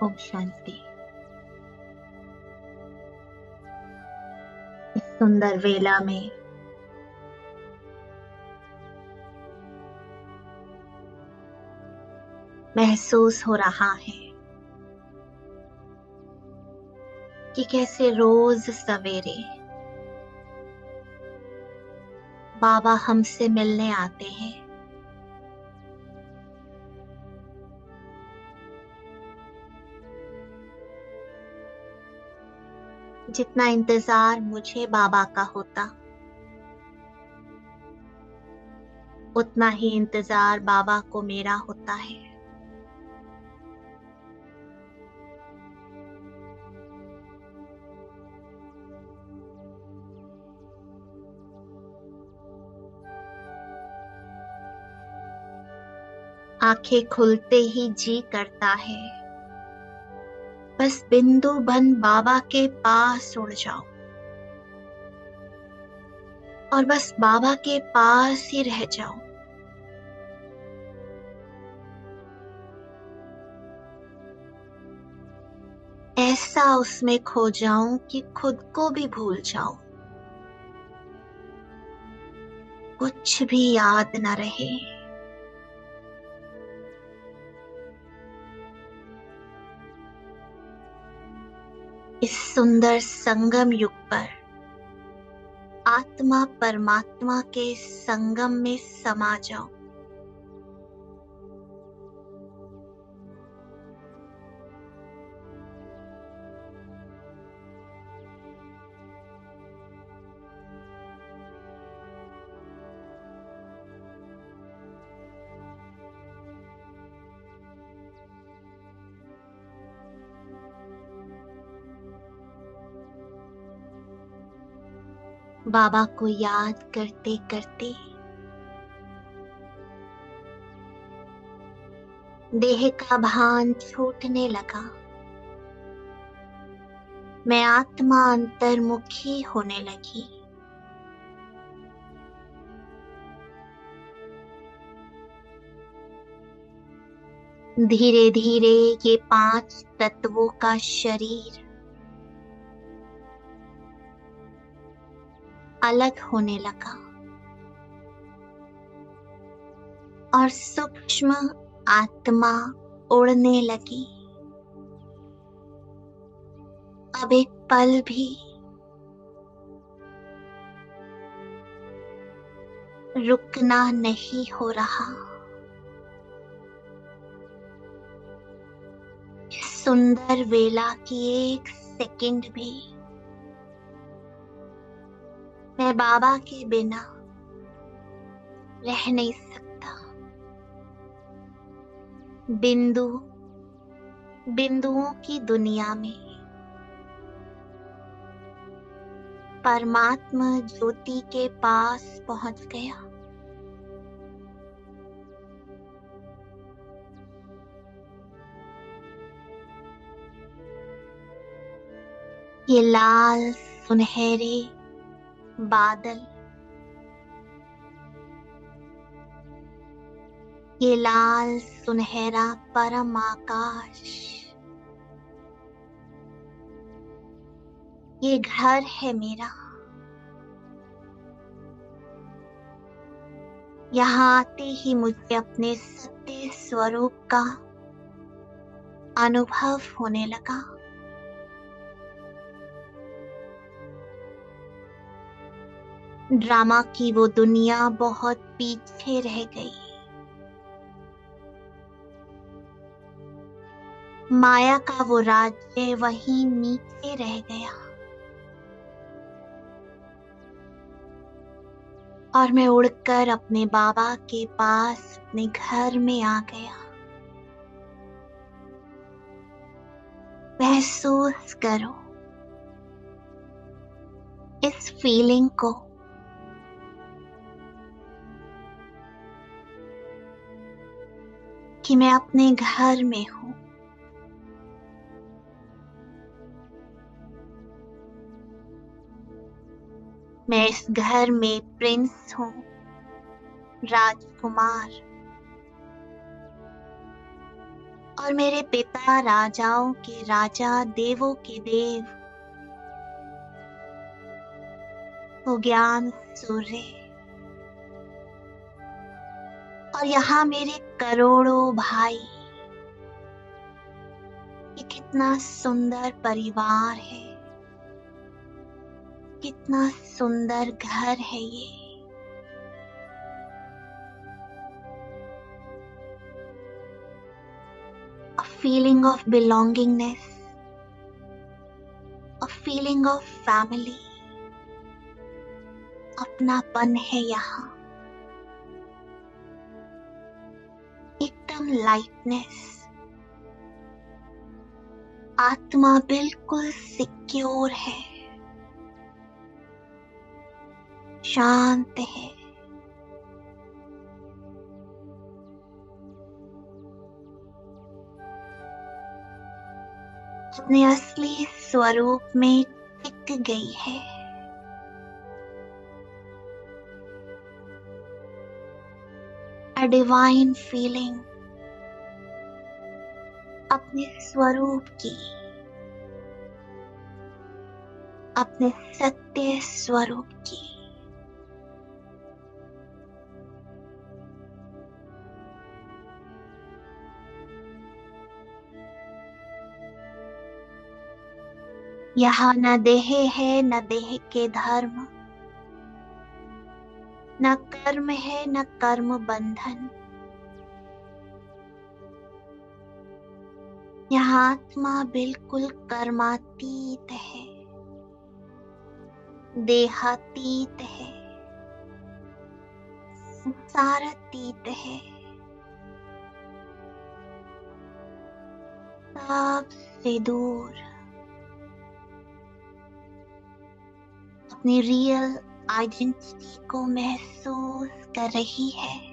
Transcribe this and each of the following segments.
ओम शांति। इस सुंदर वेला में महसूस हो रहा है कि कैसे रोज सवेरे बाबा हमसे मिलने आते हैं। जितना इंतजार मुझे बाबा का होता, उतना ही इंतजार बाबा को मेरा होता है। आंखें खुलते ही जी करता है बस बिंदु बन बाबा के पास उड़ जाओ और बस बाबा के पास ही रह जाओ। ऐसा उसमें खो जाऊं कि खुद को भी भूल जाऊं, कुछ भी याद न रहे। इस सुंदर संगम युग पर आत्मा परमात्मा के संगम में समा जाओ। बाबा को याद करते करते देह का भान छूटने लगा। मैं आत्मा अंतर्मुखी होने लगी। धीरे धीरे ये 5 तत्वों का शरीर अलग होने लगा और सूक्ष्म आत्मा उड़ने लगी। अब एक पल भी रुकना नहीं हो रहा। सुंदर वेला की एक सेकंड भी मैं बाबा के बिना रह नहीं सकता। बिंदु बिंदुओं की दुनिया में परमात्मा ज्योति के पास पहुंच गया। ये लाल सुनहरे बादल, ये लाल सुनहरा परम आकाश, ये घर है मेरा। यहाँ आते ही मुझे अपने सत्य स्वरूप का अनुभव होने लगा। ड्रामा की वो दुनिया बहुत पीछे रह गई। माया का वो राज्य वहीं नीचे रह गया और मैं उड़कर अपने बाबा के पास अपने घर में आ गया। महसूस करो इस फीलिंग को। कि मैं अपने घर में हूं। मैं इस घर में प्रिंस हूं, राजकुमार, और मेरे पिता राजाओं के राजा, देवों के देव, वो ज्ञान सूर्य, और यहाँ मेरे करोड़ों भाई। ये कितना सुंदर परिवार है, कितना सुंदर घर है ये। A feeling of belongingness, a feeling of family, अपनापन है यहाँ। एकदम लाइटनेस, आत्मा बिल्कुल सिक्योर है, शांत है। अपने असली स्वरूप में टिक गई है। A divine feeling, अपने स्वरूप की, अपने सत्य स्वरूप की। यहाँ न देह है, न देह के धर्म, न कर्म है, न कर्म बंधन। यहाँ आत्मा बिल्कुल कर्मातीत है, देहातीत है, संसारातीत है। सबसे दूर अपनी रियल आइडेंटिटी को महसूस कर रही है।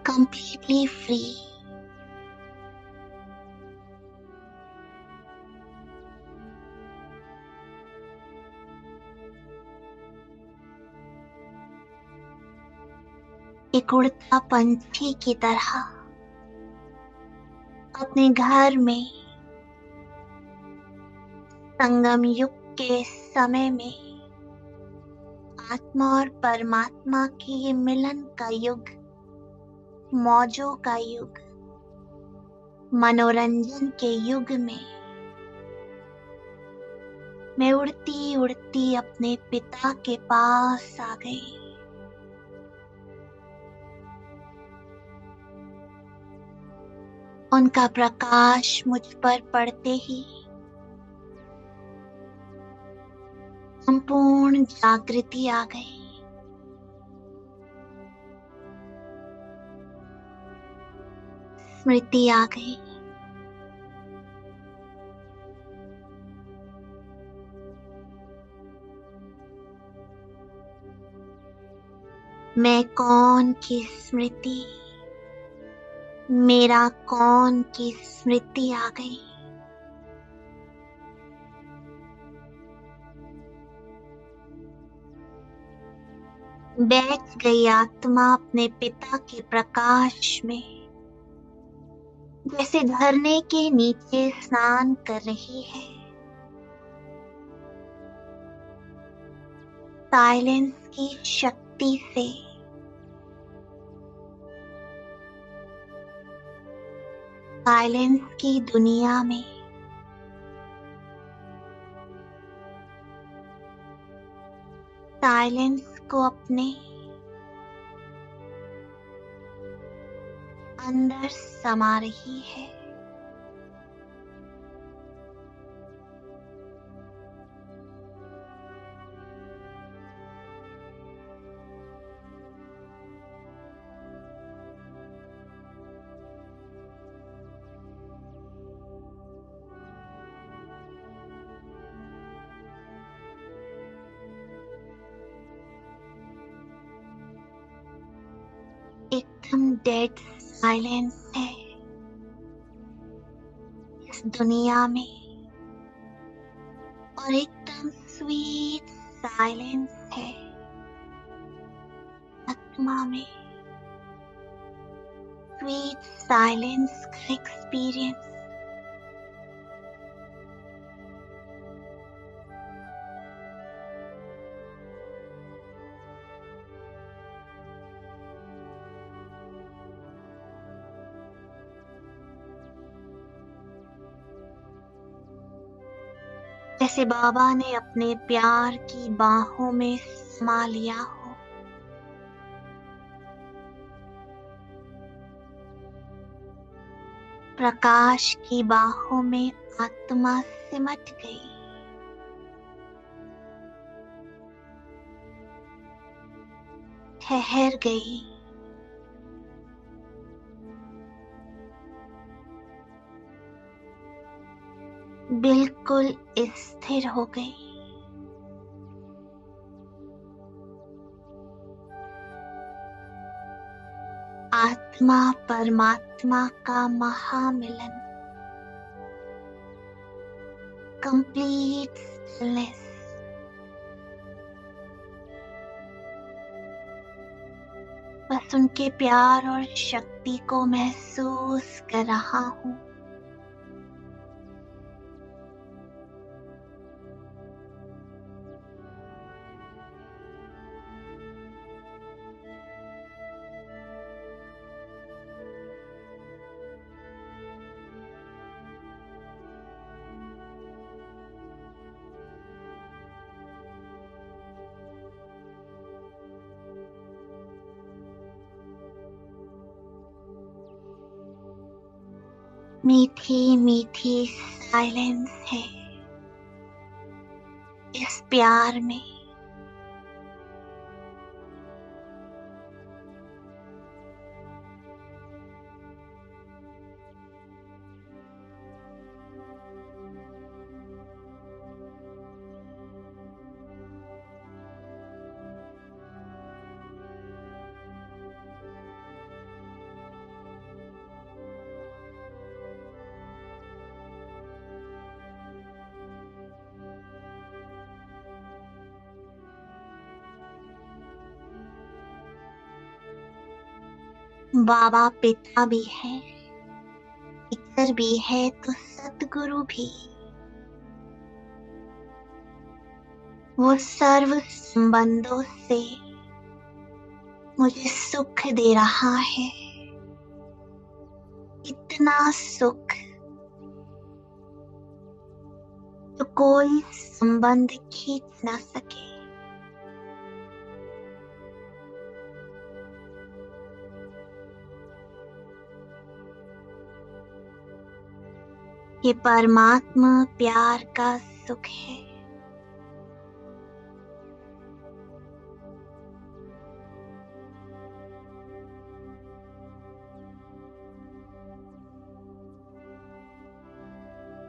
Completely free, एक उड़ता पंछी की तरह अपने घर में संगम युग के समय में आत्मा और परमात्मा के ये मिलन का युग, मौजों का युग, मनोरंजन के युग में मैं उड़ती उड़ती अपने पिता के पास आ गई। उनका प्रकाश मुझ पर पड़ते ही संपूर्ण जागृति आ गई। स्मृति आ गई। मैं कौन की स्मृति, मेरा कौन की स्मृति आ गई। बैठ गई आत्मा अपने पिता के प्रकाश में, जैसे झरने के नीचे स्नान कर रही है। साइलेंस की शक्ति से साइलेंस की दुनिया में साइलेंस को अपने अंदर समा रही है। एकदम डेड साइलेंस है इस दुनिया में। और एकदम स्वीट साइलेंस है आत्मा में, स्वीट साइलेंस का एक्सपीरियंस। जैसे बाबा ने अपने प्यार की बाहों में समा लिया हो। प्रकाश की बाहों में आत्मा सिमट गई। ठहर गई। बिल्कुल स्थिर हो गई। आत्मा परमात्मा का महामिलन, कंप्लीट स्टिलनेस। बस उनके प्यार और शक्ति को महसूस कर रहा हूँ। मीठी मीठी साइलेंस है इस प्यार में। बाबा पिता भी है, टीचर भी है, तो सतगुरु भी। वो सर्व संबंधों से मुझे सुख दे रहा है। इतना सुख तो कोई संबंध खींच ना सके। ये परमात्मा प्यार का सुख है।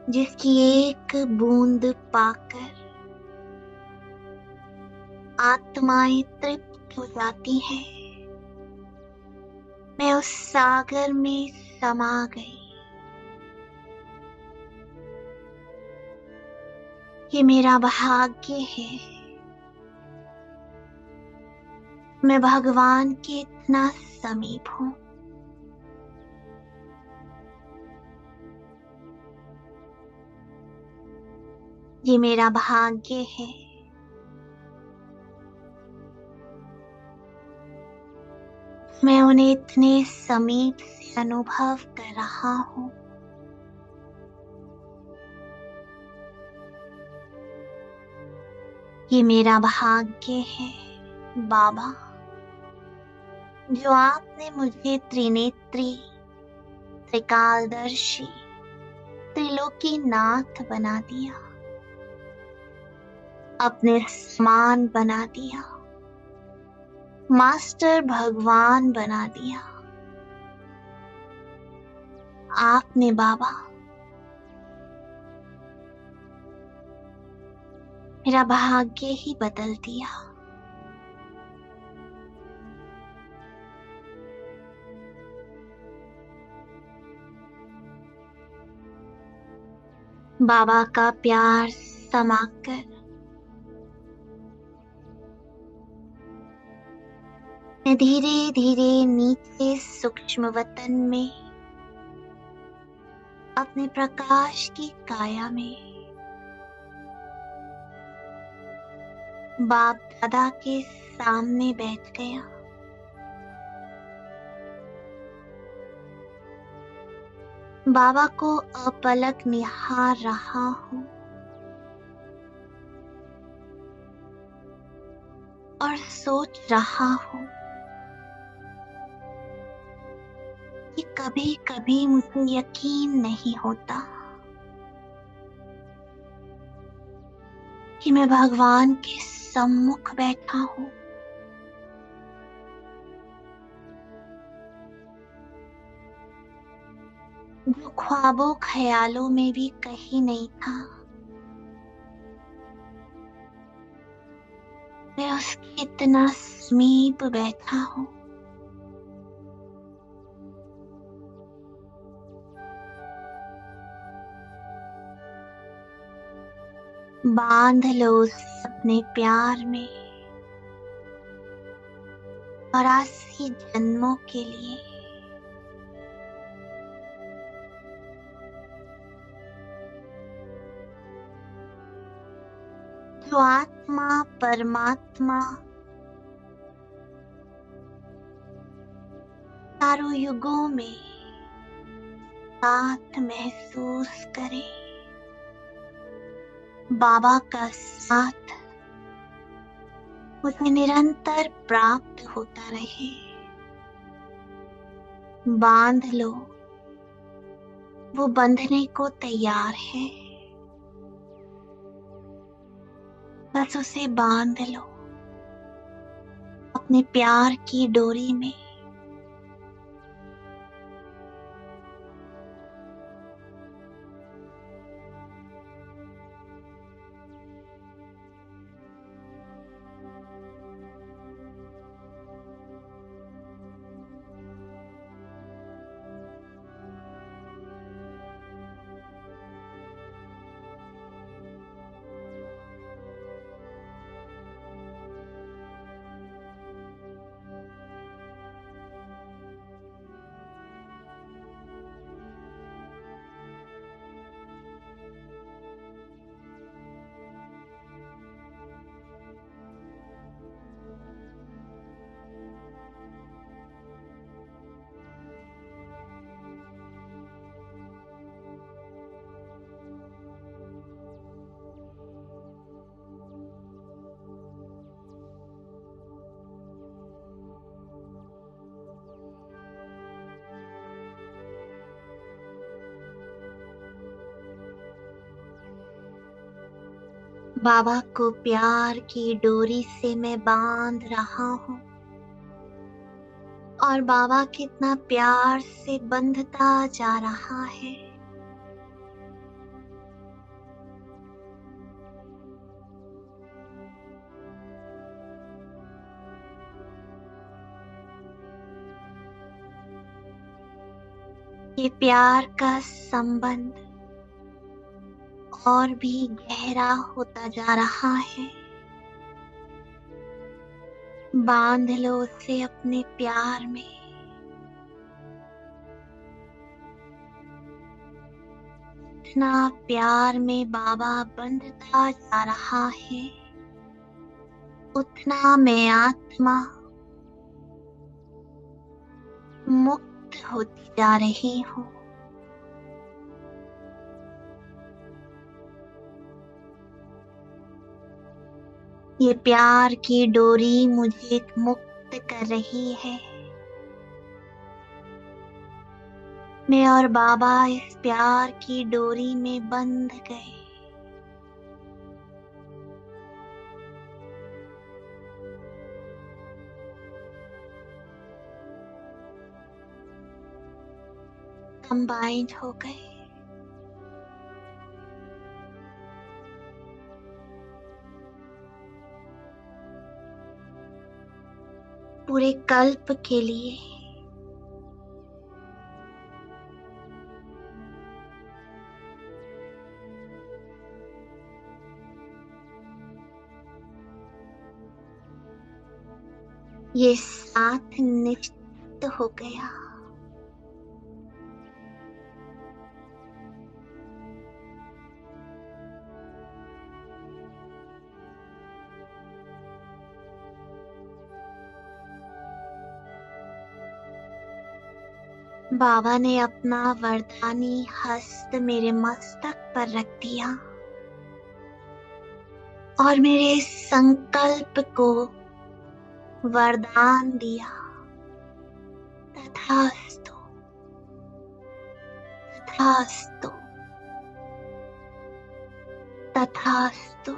जिसकी एक बूंद पाकर आत्माएं तृप्त हो जाती हैं। मैं उस सागर में समा गई। ये मेरा भाग्य है। मैं भगवान के इतना समीप हूं। ये मेरा भाग्य है। मैं उन्हें इतने समीप से अनुभव कर रहा हूं। ये मेरा भाग्य है बाबा, जो आपने मुझे त्रिनेत्री, त्रिकालदर्शी, त्रिलोकीनाथ बना दिया, अपने समान बना दिया, मास्टर भगवान बना दिया। आपने बाबा मेरा भाग्य ही बदल दिया। बाबा का प्यार समाकर मैं धीरे धीरे नीचे सूक्ष्म वतन में अपने प्रकाश की काया में बाप दादा के सामने बैठ गया। बाबा को अपलक निहार रहा हूं और सोच रहा हूं कि कभी कभी मुझे यकीन नहीं होता कि मैं भगवान के सम्मुख बैठा हूं। जो ख्वाबों ख्यालों में भी कहीं नहीं था, मैं उसके इतना समीप बैठा हूं। बांध लो उस अपने प्यार में और 80 जन्मों के लिए जो आत्मा परमात्मा चारों युगों में साथ महसूस करे। बाबा का साथ मुझे निरंतर प्राप्त होता रहे। बांध लो, वो बंधने को तैयार है, बस उसे बांध लो अपने प्यार की डोरी में। बाबा को प्यार की डोरी से मैं बांध रहा हूं और बाबा कितना प्यार से बंधता जा रहा है। ये प्यार का संबंध और भी गहरा होता जा रहा है। बांध लो उसे अपने प्यार में। इतना प्यार में बाबा बंधता जा रहा है, उतना मैं आत्मा मुक्त होती जा रही हूँ। ये प्यार की डोरी मुझे मुक्त कर रही है। मैं और बाबा इस प्यार की डोरी में बंध गए। कंबाइंड हो गए। पूरे कल्प के लिए ये साथ निश्चित हो गया। बाबा ने अपना वरदानी हस्त मेरे मस्तक पर रख दिया और मेरे संकल्प को वरदान दिया। तथास्तु, तथास्तु, तथास्तु।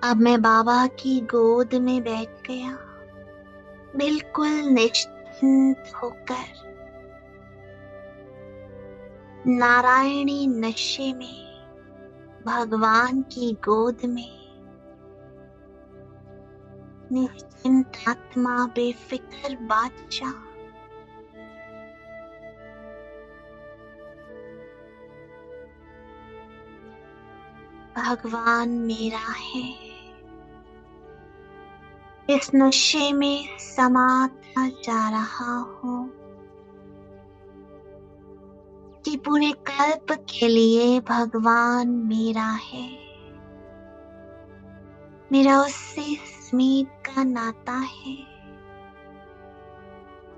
अब मैं बाबा की गोद में बैठ गया, बिल्कुल निश्चिंत होकर, नारायणी नशे में, भगवान की गोद में। निश्चिंत आत्मा, बेफिक्र बादशाह। भगवान मेरा है। इस नशे में समाता जा रहा हूँ कि पूरे कल्प के लिए भगवान मेरा है। मेरा उससे समीप का नाता है।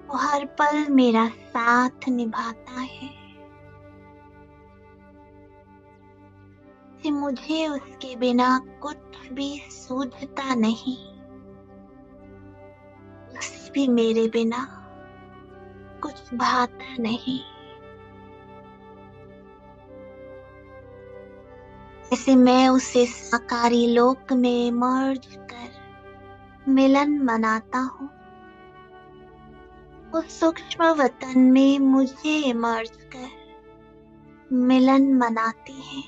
वो हर पल मेरा साथ निभाता है कि मुझे उसके बिना कुछ भी सूझता नहीं, उसे भी मेरे बिना कुछ भाता नहीं। जैसे मैं उसे साकारी लोक में मर्ज कर मिलन मनाता हूँ, उस सूक्ष्म वतन में मुझे मर्ज कर मिलन मनाती है।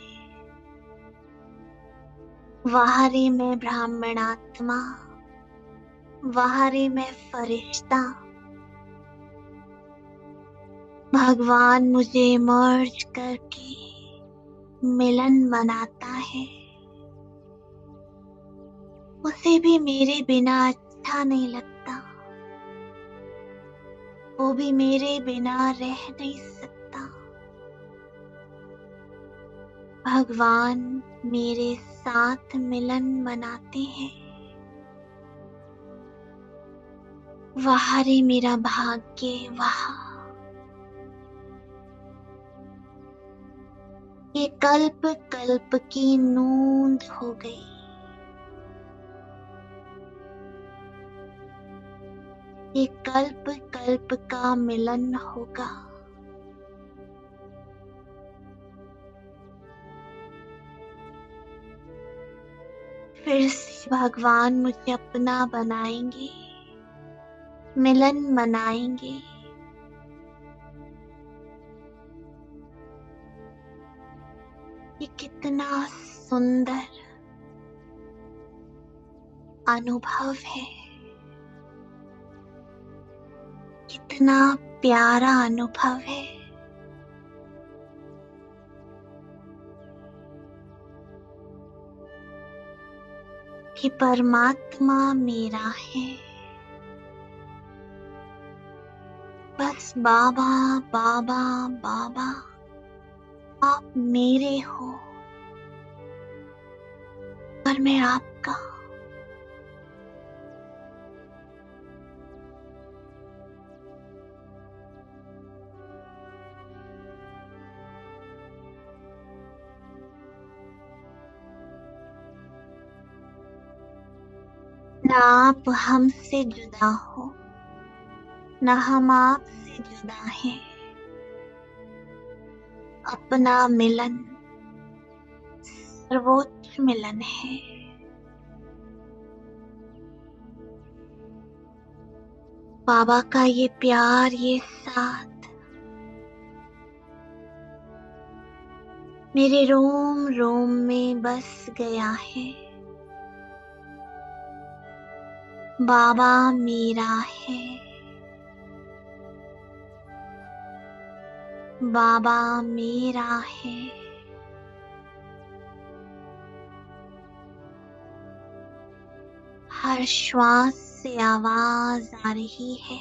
वहाँ रे मैं ब्राह्मणात्मा, वहाँ रे मैं फरिश्ता। भगवान मुझे मर्ज करके मिलन मनाता है। उसे भी मेरे बिना अच्छा नहीं लगता, वो भी मेरे बिना रह नहीं सकता। भगवान मेरे साथ मिलन मनाते हैं। वहाँ रे मेरा भाग्य, वहाँ ये कल्प कल्प की नूंद हो गई। ये कल्प कल्प का मिलन होगा। फिर से भगवान मुझे अपना बनाएंगे, मिलन मनाएंगे। ये कितना सुंदर अनुभव है, कितना प्यारा अनुभव है। कि परमात्मा मेरा है। बस बाबा बाबा बाबा, आप मेरे हो और मैं आपका। ना आप हमसे जुदा हो, ना हम आपसे जुदा हैं। अपना मिलन सर्वोच्च मिलन है। बाबा का ये प्यार, ये साथ मेरे रोम रोम में बस गया है। बाबा मेरा है, बाबा मेरा है। हर श्वास से आवाज आ रही है,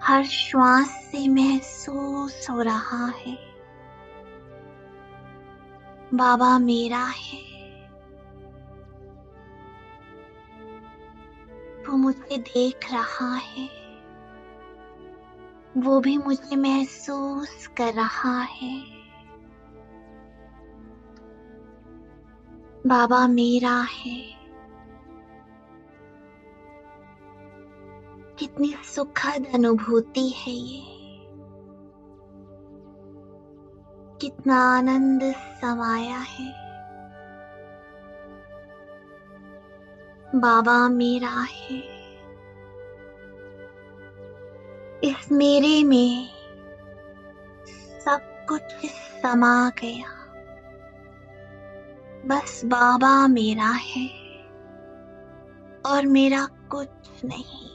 हर श्वास से महसूस हो रहा है, बाबा मेरा है। वो मुझे देख रहा है, वो भी मुझे महसूस कर रहा है। बाबा मेरा है। कितनी सुखद अनुभूति है ये, कितना आनंद समाया है। बाबा मेरा है। इस मेरे में सब कुछ समा गया, बस बाबा मेरा है और मेरा कुछ नहीं।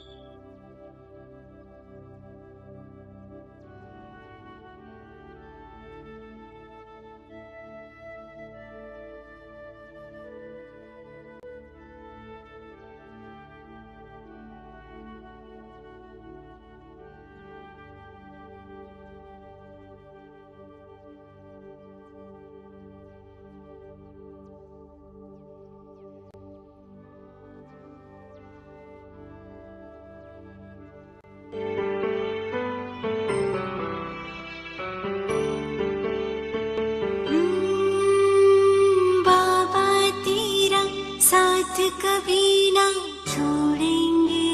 बाबा तेरा साथ कभी ना छोड़ेंगे,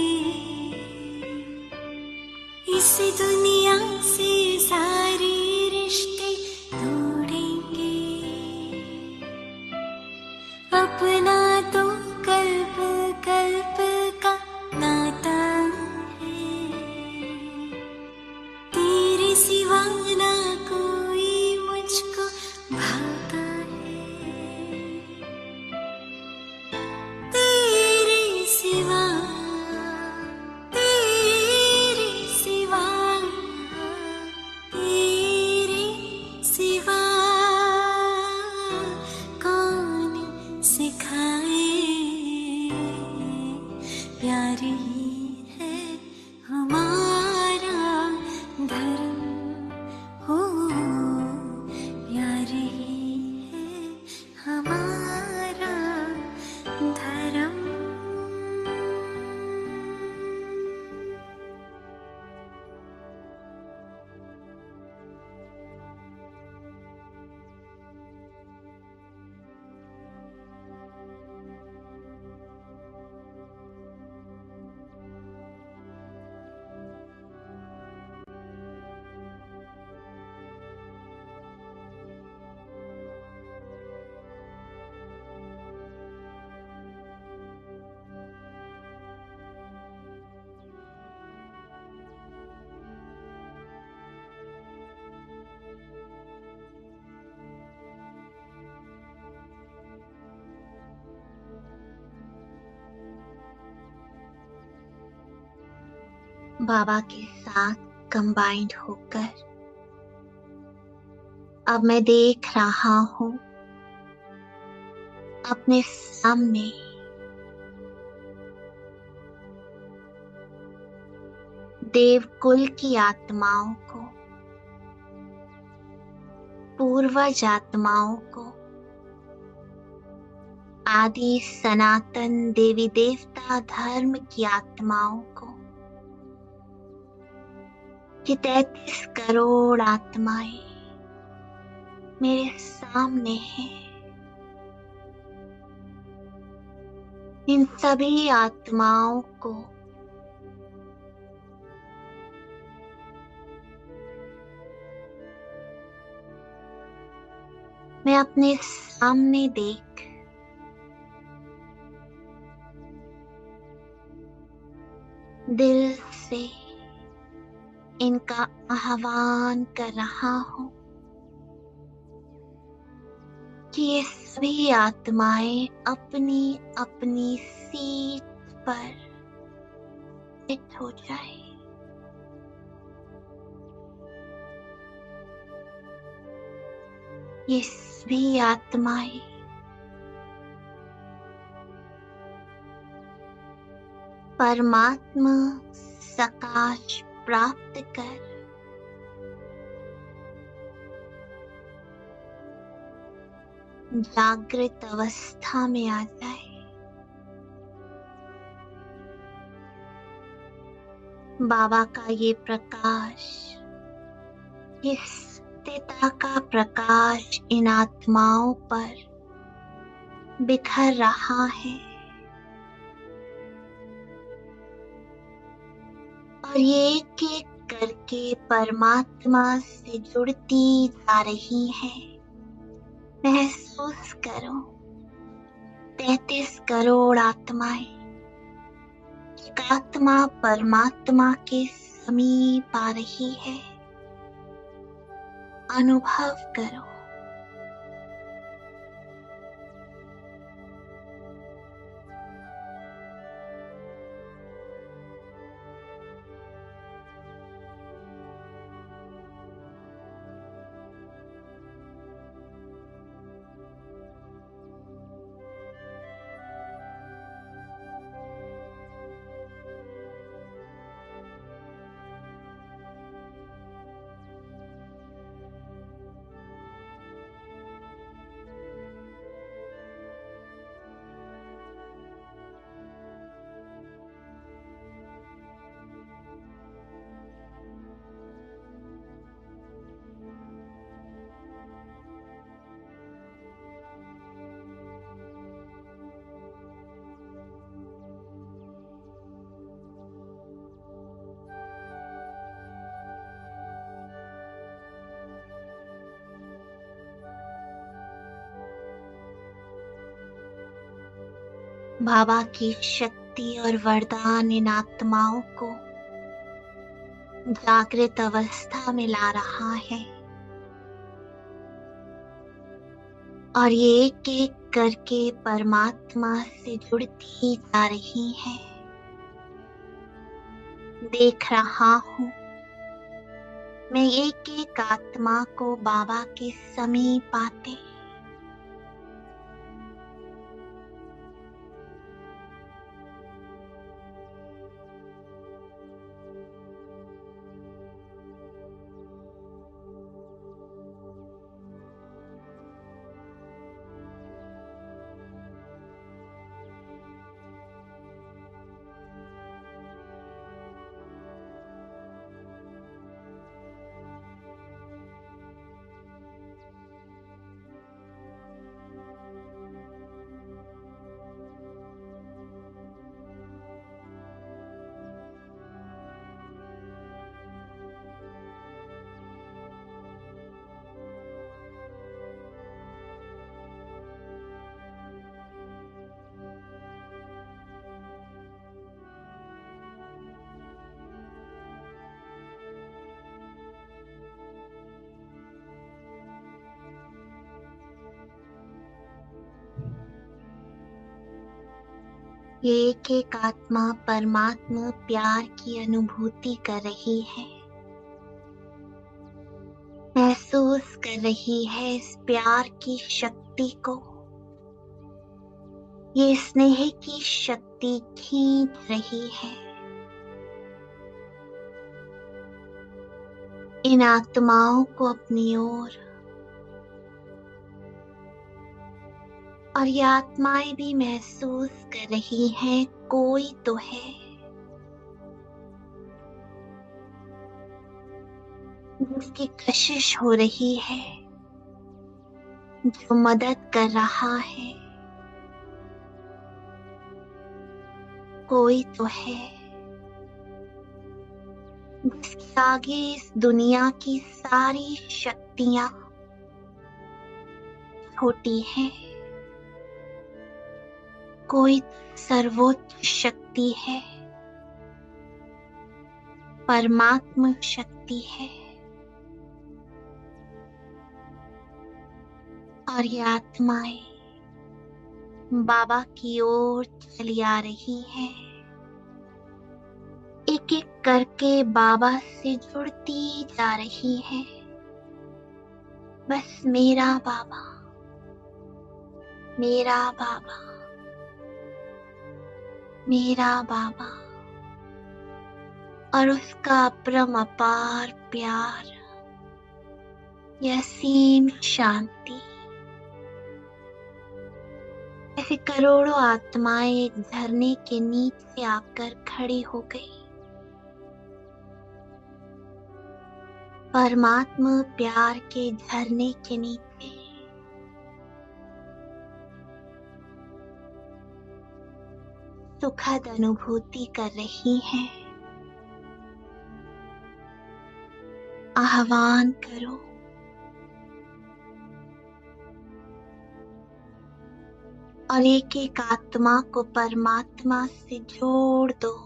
इस दुनिया से सारे रिश्ते तोड़ेंगे। अपना तो कल्प कल्प का नाता है, तेरे सिवा ना कोई मुझको भाता है। तेरे सिवा, तेरे सिवा, तेरे सिवा कौन सिखाए। प्यार ही है हमारा धर्म हो, प्यार ही है हमारा धर्म। बाबा के साथ कंबाइंड होकर अब मैं देख रहा हूँ अपने सामने देवकुल की आत्माओं को, पूर्वज आत्माओं को, आदि सनातन देवी देवता धर्म की आत्माओं को। ये 33 करोड़ आत्माएं मेरे सामने हैं। इन सभी आत्माओं को मैं अपने सामने देख दिल से इनका आह्वान कर रहा हूं कि ये सभी आत्माएं अपनी अपनी सीट पर फिट हो जाए। ये सभी आत्माएं परमात्मा सकाश प्राप्त कर जागृत अवस्था में आ जाए। बाबा का ये प्रकाश, ये सत्यता का प्रकाश इन आत्माओं पर बिखर रहा है और ये एक एक करके परमात्मा से जुड़ती जा रही है। महसूस करो 33 करोड़ आत्माएं, एक आत्मा परमात्मा के समीप आ रही है। अनुभव करो। बाबा की शक्ति और वरदान इन आत्माओं को जागृत अवस्था में ला रहा है और ये एक एक करके परमात्मा से जुड़ती जा रही है। देख रहा हूं मैं एक एक आत्मा को बाबा के समीप आते, ये एक एक आत्मा परमात्मा प्यार की अनुभूति कर रही है, महसूस कर रही है इस प्यार की शक्ति को। ये स्नेह की शक्ति खींच रही है इन आत्माओं को अपनी ओर, और ये आत्माएं भी महसूस कर रही हैं कोई तो है जिसकी कशिश हो रही है, जो मदद कर रहा है। कोई तो है जिसके आगे इस दुनिया की सारी शक्तियां छोटी है, कोई सर्वोच्च शक्ति है, परमात्म शक्ति है। और ये आत्माएं बाबा की ओर चली आ रही है, एक एक करके बाबा से जुड़ती जा रही है। बस मेरा बाबा, मेरा बाबा, मेरा बाबा, और उसका अपरम अपार प्यार, यह असीम शांति। ऐसे करोड़ों आत्माएं एक झरने के नीचे आकर खड़ी हो गई। परमात्मा प्यार के झरने के नीचे सुखद अनुभूति कर रही हैं। आह्वान करो, और एक एक आत्मा को परमात्मा से जोड़ दो।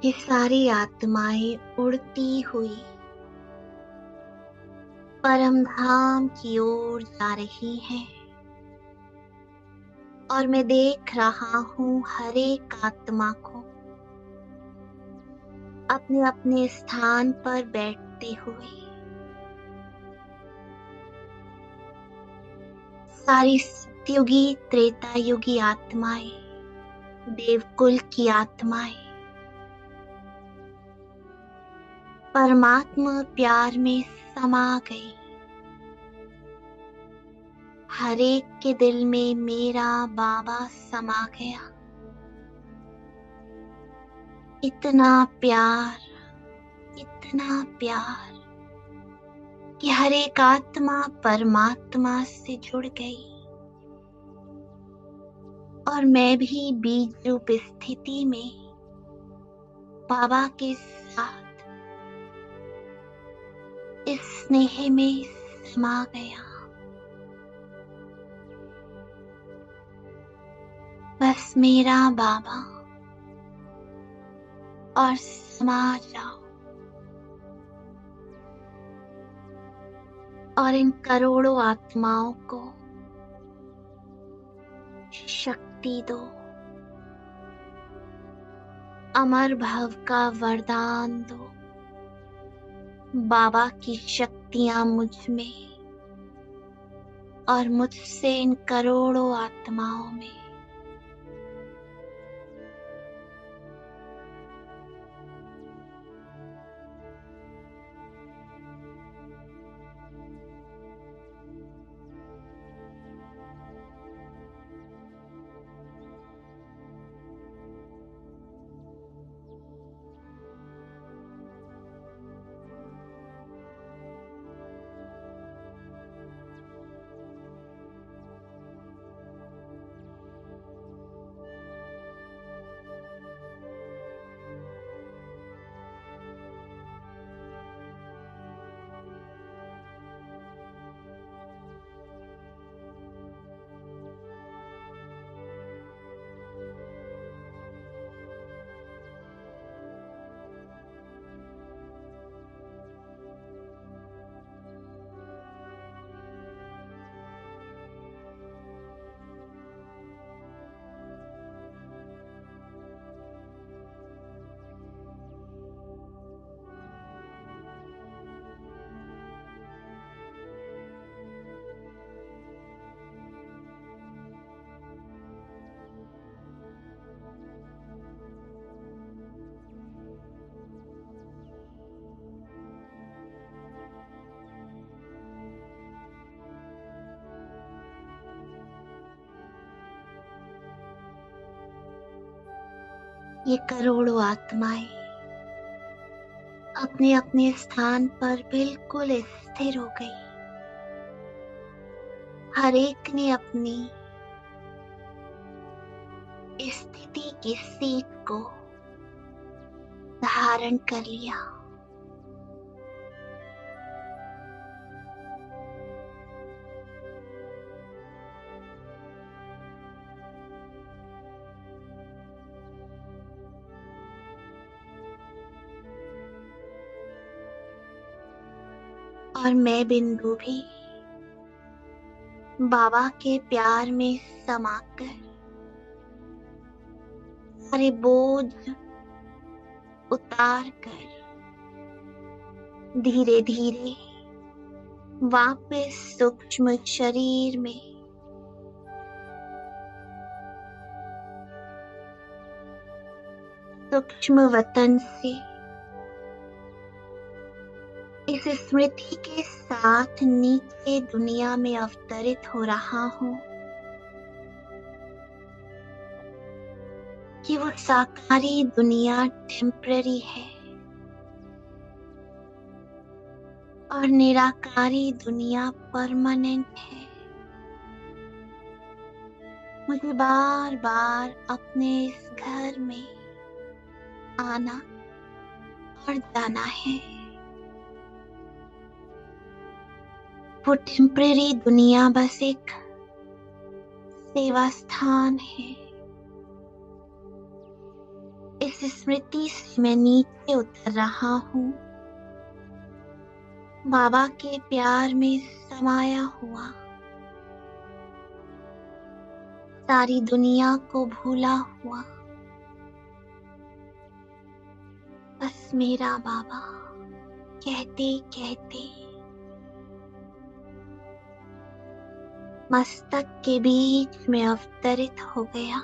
ये सारी आत्माएं उड़ती हुई परम धाम की ओर जा रही हैं, और मैं देख रहा हूँ हर एक आत्मा को अपने अपने स्थान पर बैठते हुए। सारी सतयुगी त्रेता युगी आत्माएं, देवकुल की आत्माएं परमात्मा प्यार में समा गई। हर एक के दिल में मेरा बाबा समा गया। इतना प्यार कि हर एक आत्मा परमात्मा से जुड़ गई, और मैं भी बीज रूप स्थिति में बाबा के साथ इस स्नेह में समा गया। बस मेरा बाबा, और समा जाओ, और इन करोड़ों आत्माओं को शक्ति दो, अमर भव का वरदान दो, बाबा की शक्ति शक्तियां मुझ में और मुझसे इन करोड़ों आत्माओं में। ये करोड़ों आत्माएं अपने अपने स्थान पर बिल्कुल स्थिर हो गई। हर एक ने अपनी स्थिति की सीट को धारण कर लिया। और मैं बिंदु भी बाबा के प्यार में समाकर सारे बोझ उतार कर धीरे धीरे वापस सूक्ष्म शरीर में सूक्ष्म वतन से इस स्मृति के साथ नीचे दुनिया में अवतरित हो रहा हूं कि वो साकारी दुनिया टेम्पररी है और निराकारी दुनिया परमानेंट है। मुझे बार बार अपने इस घर में आना और जाना है। वो टेम्पररी दुनिया बस एक सेवा स्थान है। इस स्मृति से मैं नीचे उतर रहा हूं, बाबा के प्यार में समाया हुआ, सारी दुनिया को भूला हुआ। बस मेरा बाबा कहते कहते मस्तक के बीच में अवतरित हो गया।